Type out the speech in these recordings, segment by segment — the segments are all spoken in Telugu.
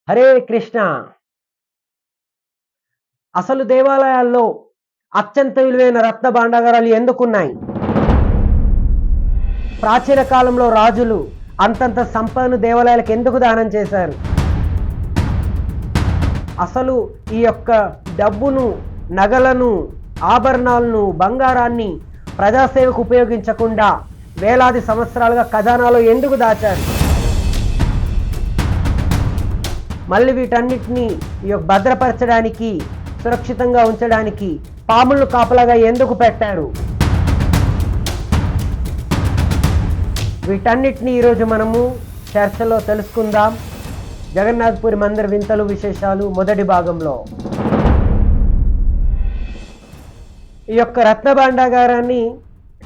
హరే కృష్ణ. అసలు దేవాలయాల్లో అత్యంత విలువైన రత్న భాండాగారాలు ఎందుకున్నాయి? ప్రాచీన కాలంలో రాజులు అంతంత సంపదను దేవాలయాలకు ఎందుకు దానం చేశారు? అసలు ఈ యొక్క డబ్బును, నగలను, ఆభరణాలను, బంగారాన్ని ప్రజాసేవకు ఉపయోగించకుండా వేలాది సంవత్సరాలుగా ఖజానాలో ఎందుకు దాచారు? మళ్ళీ వీటన్నిటినీ భద్రపరచడానికి, సురక్షితంగా ఉంచడానికి పాములను కాపలాగా ఎందుకు పెట్టారు? వీటన్నిటినీ ఈరోజు మనము చర్చలో తెలుసుకుందాం. జగన్నాథపురి మందిర వింతలు విశేషాలు మొదటి భాగంలో. ఈ యొక్క రత్న భాండాగారాన్ని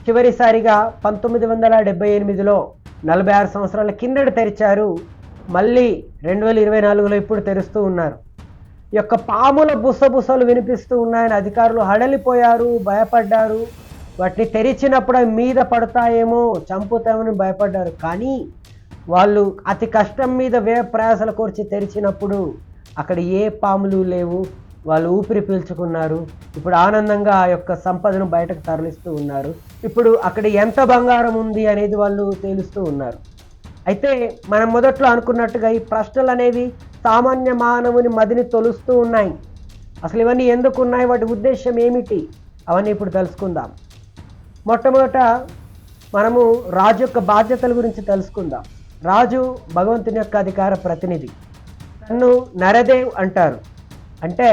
చివరిసారిగా 1978లో 46 సంవత్సరాల కిందట తెరిచారు. మళ్ళీ 2024లో ఇప్పుడు తెరుస్తూ ఉన్నారు. ఈ యొక్క పాముల బుసబుసలు వినిపిస్తూ ఉన్నాయని అధికారులు హడలిపోయారు, భయపడ్డారు. వాటిని తెరిచినప్పుడు అవి మీద పడతాయేమో, చంపుతామని భయపడ్డారు. కానీ వాళ్ళు అతి కష్టం మీద ప్రయాసల కోర్చి తెరిచినప్పుడు అక్కడ ఏ పాములు లేవు. వాళ్ళు ఊపిరి పీల్చుకున్నారు. ఇప్పుడు ఆనందంగా ఆ యొక్క సంపదను బయటకు తరలిస్తూ ఉన్నారు. ఇప్పుడు అక్కడ ఎంత బంగారం ఉంది అనేది వాళ్ళు తేలుస్తూ ఉన్నారు. అయితే మనం మొదట్లో అనుకున్నట్టుగా ఈ ప్రశ్నలు అనేవి సామాన్య మానవుని మదిని తొలుస్తూ ఉన్నాయి. అసలు ఇవన్నీ ఎందుకు ఉన్నాయి, వాటి ఉద్దేశం ఏమిటి, అవన్నీ ఇప్పుడు తెలుసుకుందాం. మొట్టమొదట మనము రాజు యొక్క బాధ్యతల గురించి తెలుసుకుందాం. రాజు భగవంతుని యొక్క అధికార ప్రతినిధి. తన్ను నరదేవ్ అంటారు. అంటే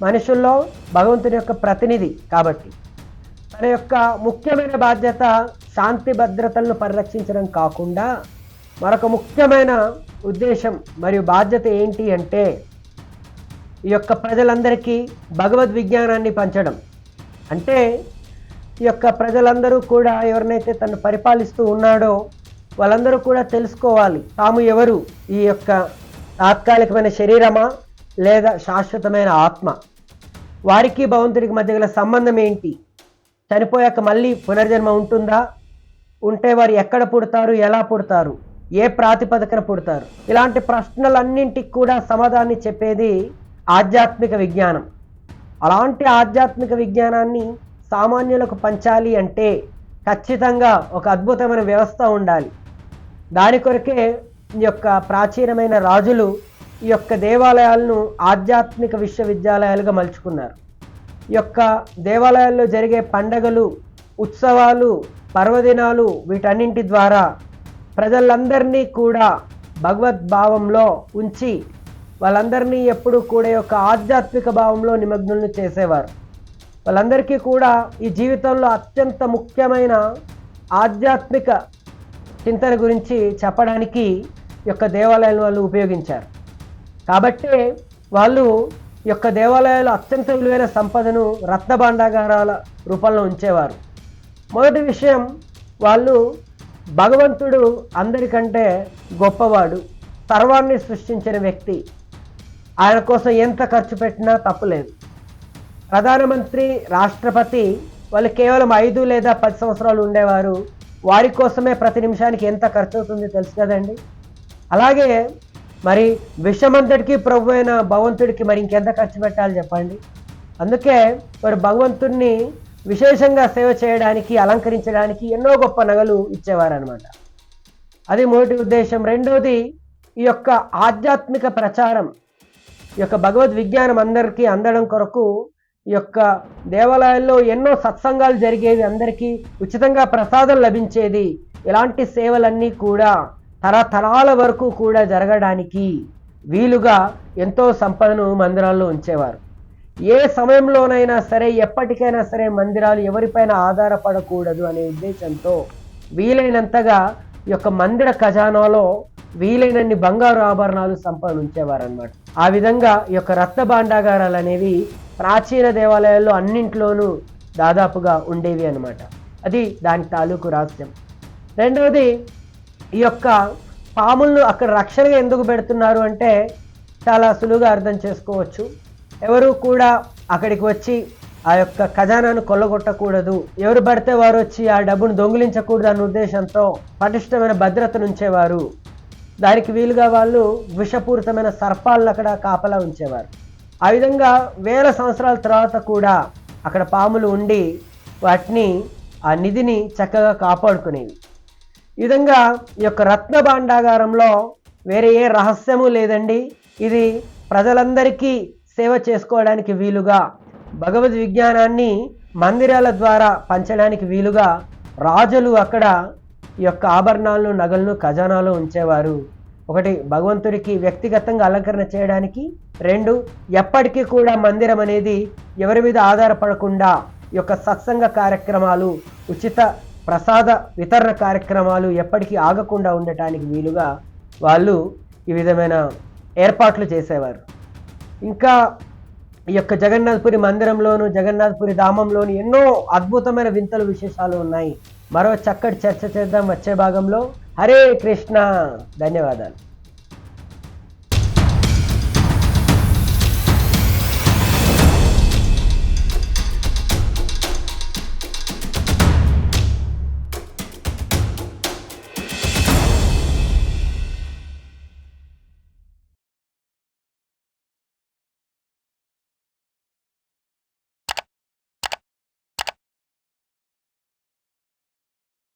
మనుషుల్లో భగవంతుని యొక్క ప్రతినిధి కాబట్టి తన యొక్క ముఖ్యమైన బాధ్యత శాంతి భద్రతలను పరిరక్షించడం కాకుండా మరొక ముఖ్యమైన ఉద్దేశం మరియు బాధ్యత ఏంటి అంటే ఈ యొక్క ప్రజలందరికీ భగవద్ విజ్ఞానాన్ని పంచడం. అంటే ఈ యొక్క ప్రజలందరూ కూడా ఎవరినైతే తను పరిపాలిస్తూ ఉన్నాడో వాళ్ళందరూ కూడా తెలుసుకోవాలి తాము ఎవరు, ఈ యొక్క తాత్కాలికమైన శరీరమా లేదా శాశ్వతమైన ఆత్మ, వారికి భగవంతుడికి మధ్య గల సంబంధం ఏంటి, చనిపోయాక మళ్ళీ పునర్జన్మ ఉంటుందా, ఉంటే వారు ఎక్కడ పుడతారు, ఎలా పుడతారు, ఏ ప్రాతిపదికన పుడతారు, ఇలాంటి ప్రశ్నలన్నింటికి కూడా సమాధానాన్ని చెప్పేది ఆధ్యాత్మిక విజ్ఞానం. అలాంటి ఆధ్యాత్మిక విజ్ఞానాన్ని సామాన్యులకు పంచాలి అంటే ఖచ్చితంగా ఒక అద్భుతమైన వ్యవస్థ ఉండాలి. దాని కొరకే ఈ యొక్క ప్రాచీనమైన రాజులు ఈ యొక్క దేవాలయాలను ఆధ్యాత్మిక విశ్వవిద్యాలయాలుగా మలుచుకున్నారు. ఈ యొక్క దేవాలయాల్లో జరిగే పండగలు, ఉత్సవాలు, పర్వదినాలు వీటన్నింటి ద్వారా ప్రజలందరినీ కూడా భగవద్భావంలో ఉంచి వాళ్ళందరినీ ఎప్పుడూ కూడా యొక్క ఆధ్యాత్మిక భావంలో నిమగ్నులను చేసేవారు. వాళ్ళందరికీ కూడా ఈ జీవితంలో అత్యంత ముఖ్యమైన ఆధ్యాత్మిక చింతన గురించి చెప్పడానికి ఈ యొక్క దేవాలయాలను వాళ్ళు ఉపయోగించారు. కాబట్టే వాళ్ళు ఈ యొక్క దేవాలయాలు అత్యంత విలువైన సంపదను రత్న భాండాగారాల రూపంలో ఉంచేవారు. మొదటి విషయం, వాళ్ళు భగవంతుడు అందరికంటే గొప్పవాడు, సర్వాన్ని సృష్టించిన వ్యక్తి. ఆయన కోసం ఎంత ఖర్చు పెట్టినా తప్పులేదు. ప్రధానమంత్రి, రాష్ట్రపతి వాళ్ళు కేవలం 5 లేదా 10 సంవత్సరాలు ఉండేవారు. వారి కోసమే ప్రతి నిమిషానికి ఎంత ఖర్చు అవుతుంది తెలుసు కదండి. అలాగే మరి విశ్వమంతటికి ప్రభు అయిన భగవంతుడికి మరి ఇంకెంత ఖర్చు పెట్టాలి చెప్పండి. అందుకే మరి భగవంతుడిని విశేషంగా సేవ చేయడానికి, అలంకరించడానికి ఎన్నో గొప్ప నగలు ఇచ్చేవారు అనమాట. అది మొదటి ఉద్దేశం. రెండోది, ఈ యొక్క ఆధ్యాత్మిక ప్రచారం, ఈ యొక్క భగవద్ విజ్ఞానం అందరికీ అందడం కొరకు ఈ యొక్క దేవాలయాల్లో ఎన్నో సత్సంగాలు జరిగేవి, అందరికీ ఉచితంగా ప్రసాదం లభించేది. ఇలాంటి సేవలన్నీ కూడా తరతరాల వరకు కూడా జరగడానికి వీలుగా ఎంతో సంపదను మందిరాల్లో ఉంచేవారు. ఏ సమయంలోనైనా సరే, ఎప్పటికైనా సరే మందిరాలు ఎవరిపైన ఆధారపడకూడదు అనే ఉద్దేశంతో వీలైనంతగా ఈ యొక్క మందిర ఖజానాలో వీలైనన్ని బంగారు ఆభరణాలు సంపదను ఉంచేవారు అన్నమాట. ఆ విధంగా ఈ యొక్క రత్న భాండాగారాలు అనేవి ప్రాచీన దేవాలయాల్లో అన్నింట్లోనూ దాదాపుగా ఉండేవి అన్నమాట. అది దాని తాలూకు రహస్యం. రెండవది, ఈ యొక్క పాములను అక్కడ రక్షణగా ఎందుకు పెడుతున్నారు అంటే చాలా సులువుగా అర్థం చేసుకోవచ్చు. ఎవరు కూడా అక్కడికి వచ్చి ఆ యొక్క ఖజానాను కొల్లగొట్టకూడదు, ఎవరు పడితే వారు వచ్చి ఆ డబ్బును దొంగిలించకూడదు అన్న ఉద్దేశంతో పటిష్టమైన భద్రతను ఉంచేవారు. దానికి వీలుగా వాళ్ళు విషపూరితమైన సర్పాలను అక్కడ కాపలా ఉంచేవారు. ఆ విధంగా వేల సంవత్సరాల తర్వాత కూడా అక్కడ పాములు ఉండి వాటిని ఆ నిధిని చక్కగా కాపాడుకునేవి. ఈ విధంగా ఈ యొక్క రత్న భాండాగారంలో వేరే ఏ రహస్యము లేదండి. ఇది ప్రజలందరికీ సేవ చేసుకోవడానికి వీలుగా, భగవద్ విజ్ఞానాన్ని మందిరాల ద్వారా పంచడానికి వీలుగా రాజులు అక్కడ ఈ యొక్క ఆభరణాలను, నగలను ఖజానాలో ఉంచేవారు. ఒకటి, భగవంతుడికి వ్యక్తిగతంగా అలంకరణ చేయడానికి. రెండు, ఎప్పటికీ కూడా మందిరం అనేది ఎవరి మీద ఆధారపడకుండా ఈ యొక్క సత్సంగ కార్యక్రమాలు, ఉచిత ప్రసాద వితరణ కార్యక్రమాలు ఎప్పటికీ ఆగకుండా ఉండటానికి వీలుగా వాళ్ళు ఈ విధమైన ఏర్పాట్లు చేసేవారు. ఇంకా ఈ యొక్క జగన్నాథపురి మందిరంలోను, జగన్నాథపురి ధామంలోను ఎన్నో అద్భుతమైన వింతలు, విశేషాలు ఉన్నాయి. మరో చక్కటి చర్చ చేద్దాం వచ్చే భాగంలో. హరే కృష్ణ. ధన్యవాదాలు.